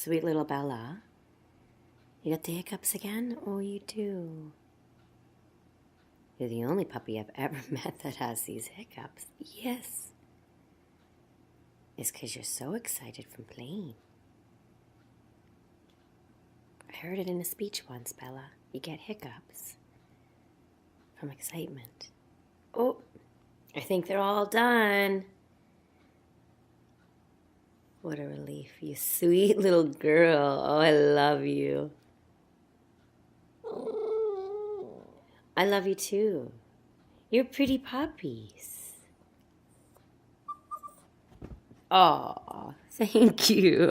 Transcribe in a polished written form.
Sweet little Bella. You got the hiccups again? Oh, you do. You're the only puppy I've ever met that has these hiccups. Yes. It's because you're so excited from playing. I heard it in a speech once, Bella. You get hiccups from excitement. Oh, I think they're all done. What a relief. You sweet little girl. Oh, I love you. I love you too. You're pretty puppies. Oh, thank you.